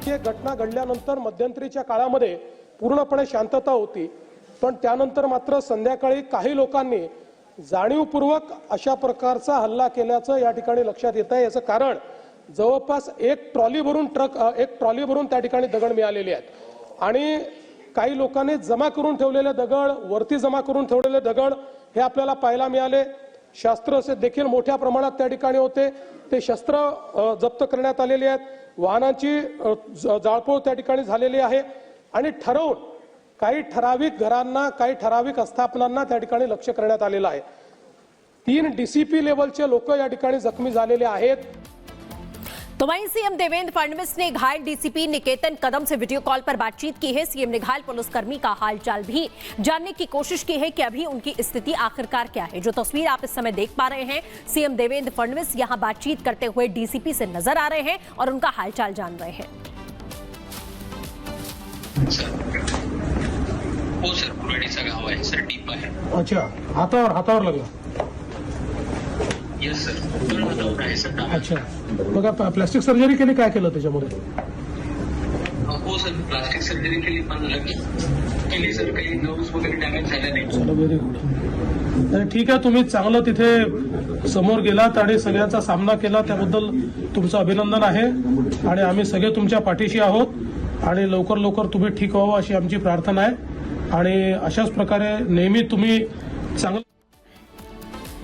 अशी एक घटना घडल्यानंतर मध्यंतरीच्या काळामध्ये पूर्णपणे शांतता होती, पण त्यानंतर मात्र संध्याकाळी काही लोकांनी जाणीवपूर्वक अशा प्रकारचा हल्ला केल्याचं या ठिकाणी लक्षात येत आहे। याचं कारण जवळपास एक ट्रॉली भरून त्या ठिकाणी दगड मिळालेले आहेत आणि काही लोकांनी जमा करून ठेवलेले दगड, वरती जमा करून ठेवलेले दगड हे आपल्याला पाहायला मिळाले। शस्त्र देखील मोठ्या प्रमाणात त्या ठिकाणी होते, ते शस्त्र जप्त करण्यात आलेले आहेत। वाहनांची जाळपोळ त्या ठिकाणी झालेली आहे आणि ठरवून काही ठराविक घरांना, काही ठराविक आस्थापनांना त्या ठिकाणी लक्ष्य करण्यात आलेलं आहे। 3 DCP लेवलचे लोक या ठिकाणी जखमी झालेले आहेत। तो वहीं सीएम देवेंद्र फडणवीस ने घायल डीसीपी निकेतन कदम से वीडियो कॉल पर बातचीत की है। सीएम ने घायल पुलिसकर्मी का हालचाल भी जानने की कोशिश की है कि अभी उनकी स्थिति आखिरकार क्या है। जो तस्वीर आप इस समय देख पा रहे हैं, सीएम देवेंद्र फडणवीस यहां बातचीत करते हुए डीसीपी से नजर आ रहे हैं और उनका हालचाल जान रहे हैं। हो सर, कुराडीचा गाव आहे सर, डीप आहे। अच्छा, हातावर लागला? यस सर, हातावर आहे सर। अच्छा, मग प्लास्टिक सर्जरी केली, काय केलं त्याच्यामध्ये? हो सर, प्लास्टिक सर्जरी केली, पण केली सर, काही नर्व्स वगैरे डॅमेज झाल्या नाही। चला, व्हेरी गुड। ठीक आहे, तुम्ही चांगलं तिथे समोर गेलात आणि सगळ्यांचा सामना केला, त्याबद्दल तुमचं अभिनंदन आहे आणि आम्ही सगळे तुमच्या पाठीशी आहोत आणि लवकर तुम्ही ठीक व्हावं अशी आमची प्रार्थना आहे आणि अशाच प्रकारे नेहमी तुम्ही चांगलं।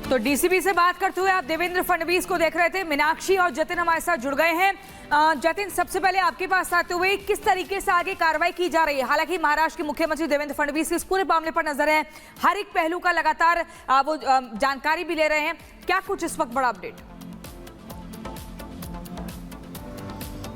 तो डीसीपी से बात करते हुए आप देवेंद्र फडणवीस को देख रहे थे। मीनाक्षी और जतिन हमारे साथ जुड़ गए हैं। जतिन, सबसे पहले आपके पास आते हुए किस तरीके से आगे कार्रवाई की जा रही है? हालांकि महाराष्ट्र के मुख्यमंत्री देवेंद्र फडणवीस इस पूरे मामले पर नजर है, हर एक पहलू का लगातार वो जानकारी भी ले रहे हैं। क्या कुछ इस वक्त बड़ा अपडेट?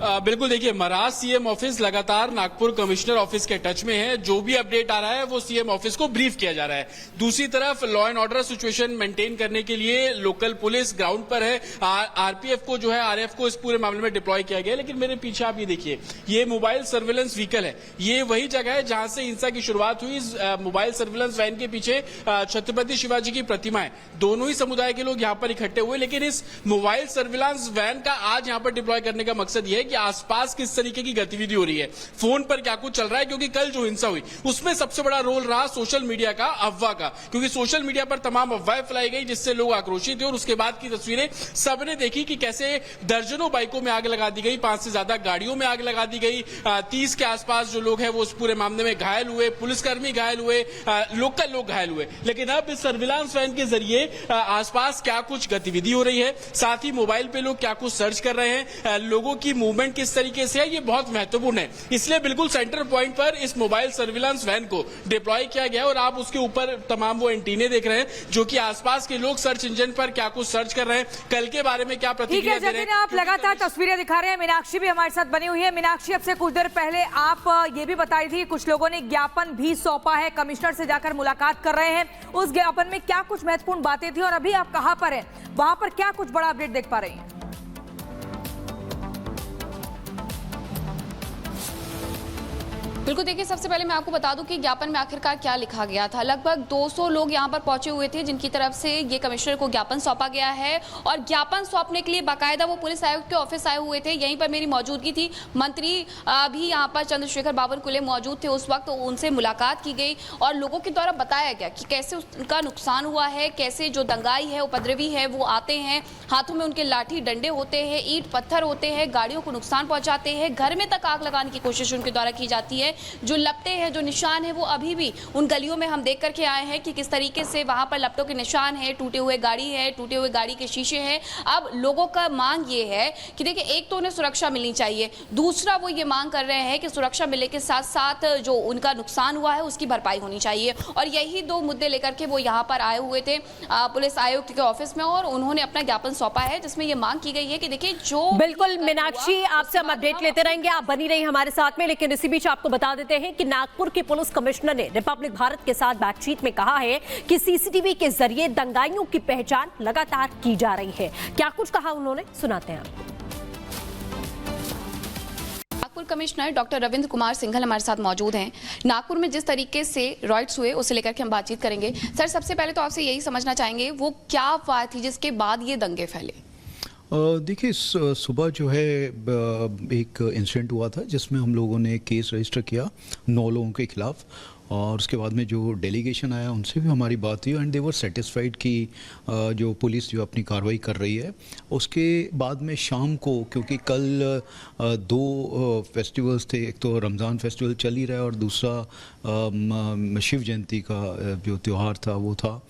बिल्कुल, देखिए, महाराष्ट्र सीएम ऑफिस लगातार नागपुर कमिश्नर ऑफिस के टच में है। जो भी अपडेट आ रहा है वो सीएम ऑफिस को ब्रीफ किया जा रहा है। दूसरी तरफ law and order situation maintain करने के लिए लोकल पुलिस ग्राउंड पर है। आरपीएफ को जो है, आरएफ को इस पूरे मामले में डिप्लॉय किया गया है। लेकिन मेरे पीछे आप ये देखिए, ये मोबाइल सर्विलेंस व्हीकल है, ये वही जगह है जहां से हिंसा की शुरुआत हुई। मोबाइल सर्विलेंस वैन के पीछे छत्रपति शिवाजी की प्रतिमा है। दोनों ही समुदाय के लोग यहाँ पर इकट्ठे हुए, लेकिन इस मोबाइल सर्विलांस वैन का आज यहाँ पर डिप्लॉय करने का मकसद यह है कि आसपास किस तरीके की गतिविधि हो रही है, फोन पर क्या कुछ चल रहा है। क्योंकि कल जो हिंसा हुई उसमें सबसे बड़ा रोल रहा सोशल मीडिया का, अफवाह का। क्योंकि सोशल मीडिया पर तमाम अफवाहें फैलाई गई जिससे लोग आक्रोशित थे और उसके बाद की तस्वीरें सबने देखी कि कैसे दर्जनों बाइकों में आग लगा दी गई, 5 से ज्यादा गाड़ियों में आग लगा दी गई। 30 के आसपास जो लोग हैं वो उस पूरे मामले में घायल हुए, पुलिसकर्मी घायल हुए, लोकल लोग घायल हुए। लेकिन अब इस सर्विलांस वैन के जरिए आसपास क्या कुछ गतिविधि हो रही है, साथ ही मोबाइल पे लोग क्या कुछ सर्च कर रहे हैं, लोगों की मूवमेंट किस तरीके से है, ये बहुत महत्वपूर्ण है। इसलिए बिल्कुल सेंटर पॉइंट पर इस मोबाइल सर्विलांस वैन को डिप्लॉय किया गया और आप उसके ऊपर तमाम वो एंटीने देख रहे हैं जो कि आसपास के लोग सर्च इंजन पर क्या कुछ सर्च कर रहे हैं, कल के बारे में क्या प्रतिक्रिया दे रहे हैं। आप लगातार तस्वीरें दिखा रहे हैं। मीनाक्षी भी हमारे साथ बनी हुई है। मीनाक्षी, अब से कुछ देर पहले आप ये भी बता रही थी कुछ लोगों ने ज्ञापन भी सौंपा है, कमिश्नर से जाकर मुलाकात कर रहे हैं। उस ज्ञापन में क्या कुछ महत्वपूर्ण बातें थी और अभी आप कहां पर हैं, वहां पर क्या कुछ बड़ा अपडेट देख पा रही हैं? बिल्कुल, देखिए, सबसे पहले मैं आपको बता दूं कि ज्ञापन में आखिरकार क्या लिखा गया था। लगभग 200 लोग यहां पर पहुंचे हुए थे जिनकी तरफ से ये कमिश्नर को ज्ञापन सौंपा गया है और ज्ञापन सौंपने के लिए बाकायदा वो पुलिस आयुक्त के ऑफिस आए हुए थे। यहीं पर मेरी मौजूदगी थी, मंत्री भी यहां पर चंद्रशेखर बावनकुले मौजूद थे उस वक्त। तो उनसे मुलाकात की गई और लोगों के द्वारा बताया गया कि कैसे उनका नुकसान हुआ है, कैसे जो दंगाई है, उपद्रवी है, वो आते हैं, हाथों में उनके लाठी डंडे होते हैं, ईंट पत्थर होते हैं, गाड़ियों को नुकसान पहुंचाते हैं, घर में तक आग लगाने की कोशिश उनके द्वारा की जाती है। जो लपटे हैं, जो निशान है, वो अभी भी उन गलियों में हम देख करके आए हैं कि किस तरीके से वहां पर लपटों के निशान है, टूटे हुए गाड़ी है, टूटे हुए गाड़ी के शीशे हैं। अब लोगों का मांग ये है कि देखिए, एक तो उन्हें सुरक्षा मिलनी चाहिए, दूसरा वो ये मांग कर रहे हैं कि सुरक्षा मिलने के साथ साथ जो उनका नुकसान हुआ है उसकी भरपाई होनी चाहिए। और यही 2 मुद्दे लेकर के वो यहाँ पर आए हुए थे पुलिस आयुक्त के ऑफिस में और उन्होंने अपना ज्ञापन सौंपा है जिसमें ये मांग की गई है कि देखिए, जो बिल्कुल मीनाक्षी, आपसे हम अपडेट लेते रहेंगे, आप बनी रही हमारे साथ में। लेकिन इसी बीच आपको बता देते हैं कि नागपुर के पुलिस कमिश्नर ने रिपब्लिक भारत के साथ बातचीत में कहा है कि सीसीटीवी के जरिए दंगाइयों की पहचान लगातार की जा रही है। क्या कुछ कहा उन्होंने, सुनाते हैं आपको। नागपुर कमिश्नर डॉक्टर रविंद्र कुमार सिंघल हमारे साथ मौजूद हैं। नागपुर में जिस तरीके से रॉयट्स हुए उसे लेकर के हम बातचीत करेंगे। सर, सबसे पहले तो आपसे यही समझना चाहेंगे वो क्या अफवाह थी जिसके बाद ये दंगे फैले? देखिए सुबह जो है एक इंसिडेंट हुआ था जिसमें हम लोगों ने केस रजिस्टर किया 9 लोगों के खिलाफ, और उसके बाद में जो डेलीगेशन आया उनसे भी हमारी बात हुई एंड दे वर सेटिस्फाइड कि जो पुलिस जो अपनी कार्रवाई कर रही है। उसके बाद में शाम को, क्योंकि कल 2 फेस्टिवल्स थे, एक तो रमज़ान फेस्टिवल चल ही रहा है और दूसरा शिव जयंती का जो त्यौहार था वो था,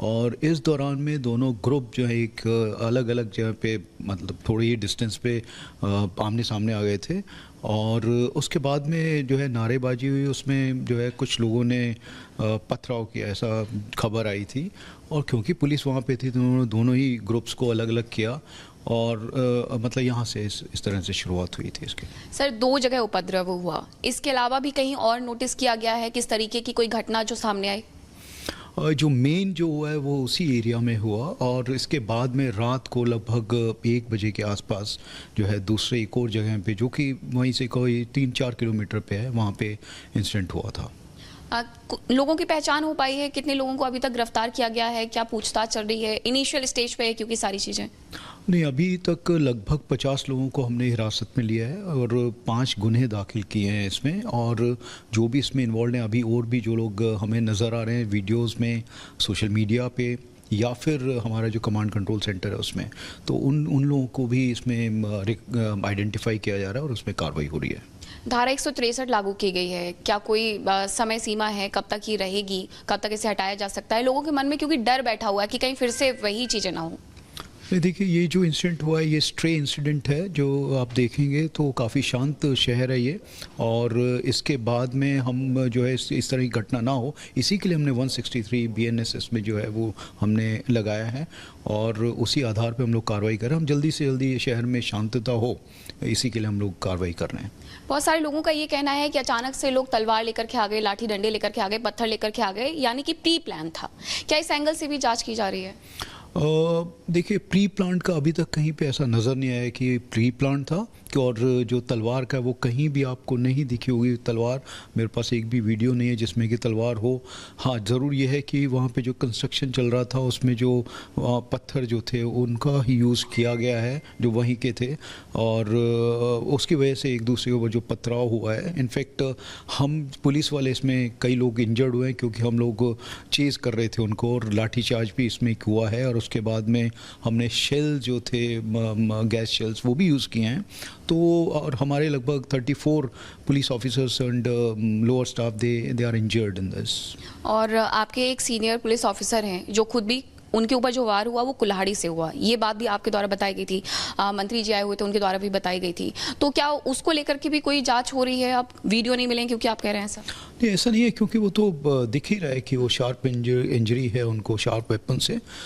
और इस दौरान में दोनों ग्रुप जो है एक अलग अलग जगह पे, मतलब थोड़ी ही डिस्टेंस पे आमने सामने आ गए थे, और उसके बाद में जो है नारेबाजी हुई। उसमें जो है कुछ लोगों ने पथराव किया, ऐसा खबर आई थी, और क्योंकि पुलिस वहाँ पे थी तो उन्होंने दोनों ही ग्रुप्स को अलग अलग किया, और मतलब यहाँ से इस तरह से शुरुआत हुई थी इसके। सर 2 जगह उपद्रव हुआ, इसके अलावा भी कहीं और नोटिस किया गया है किस तरीके की कोई घटना जो सामने आई? जो मेन जो हुआ है वो उसी एरिया में हुआ, और इसके बाद में रात को लगभग 1 बजे के आसपास जो है दूसरे एक और जगह पे, जो कि वहीं से कोई 3-4 किलोमीटर पे है, वहाँ पे इंसिडेंट हुआ था। लोगों की पहचान हो पाई है? कितने लोगों को अभी तक गिरफ्तार किया गया है? क्या पूछताछ चल रही है? इनिशियल स्टेज पे है क्योंकि सारी चीजें? नहीं, अभी तक लगभग 50 लोगों को हमने हिरासत में लिया है और 5 गुन्हे दाखिल किए हैं इसमें, और जो भी इसमें इन्वॉल्व हैं अभी और भी जो लोग हमें नज़र आ रहे हैं वीडियोस में, सोशल मीडिया पे, या फिर हमारा जो कमांड कंट्रोल सेंटर है उसमें, तो उन लोगों को भी इसमें आइडेंटिफाई किया जा रहा है और उसमें कार्रवाई हो रही है। धारा 163 लागू की गई है, क्या कोई समय सीमा है कब तक ये रहेगी, कब तक इसे हटाया जा सकता है? लोगों के मन में क्योंकि डर बैठा हुआ है कि कहीं फिर से वही चीजें ना हो। देखिए, ये जो इंसिडेंट हुआ है ये स्ट्रे इंसिडेंट है, जो आप देखेंगे तो काफ़ी शांत शहर है ये, और इसके बाद में हम जो है इस तरह की घटना ना हो, इसी के लिए हमने 163 BNSS में जो है वो हमने लगाया है, और उसी आधार पे हम लोग कार्रवाई कर रहे हैं। हम जल्दी से जल्दी ये शहर में शांतता हो, इसी के लिए हम लोग कार्रवाई कर रहे हैं। बहुत सारे लोगों का ये कहना है कि अचानक से लोग तलवार लेकर के आ गए, लाठी डंडे लेकर के आ गए, पत्थर लेकर के आ गए, यानी कि प्री प्लान था। क्या इस एंगल से भी जांच की जा रही है? देखिए, प्री प्लान का अभी तक कहीं पे ऐसा नज़र नहीं आया कि प्री प्लान था, और जो तलवार का वो कहीं भी आपको नहीं दिखी होगी तलवार। मेरे पास एक भी वीडियो नहीं है जिसमें कि तलवार हो। हाँ, ज़रूर ये है कि वहाँ पे जो कंस्ट्रक्शन चल रहा था उसमें जो पत्थर जो थे उनका ही यूज़ किया गया है, जो वहीं के थे, और उसकी वजह से एक दूसरे के ऊपर जो पथराव हुआ है। इनफैक्ट हम पुलिस वाले इसमें कई लोग इंजर्ड हुए हैं, क्योंकि हम लोग चेज़ कर रहे थे उनको, और लाठीचार्ज भी इसमें हुआ है, और उसके बाद में हमने शेल जो थे गैस शेल्स वो भी यूज़ किए हैं। तो और हमारे लगभग 34 police officers and lower staff they are injured in this. और आपके एक सीनियर पुलिस ऑफिसर हैं जो खुद भी, उनके ऊपर जो वार हुआ वो कुल्हाड़ी से हुआ, ये बात भी आपके द्वारा बताई गई थी, मंत्री जी आए हुए थे उनके द्वारा भी बताई गई थी। तो क्या उसको लेकर के भी कोई जांच हो रही है? अब वीडियो नहीं मिले क्योंकि आप कह रहे हैं सर? नहीं, ऐसा नहीं है, क्योंकि वो तो दिख ही रहा है कि वो शार्प इंजरी है उनको, शार्प वेपन से।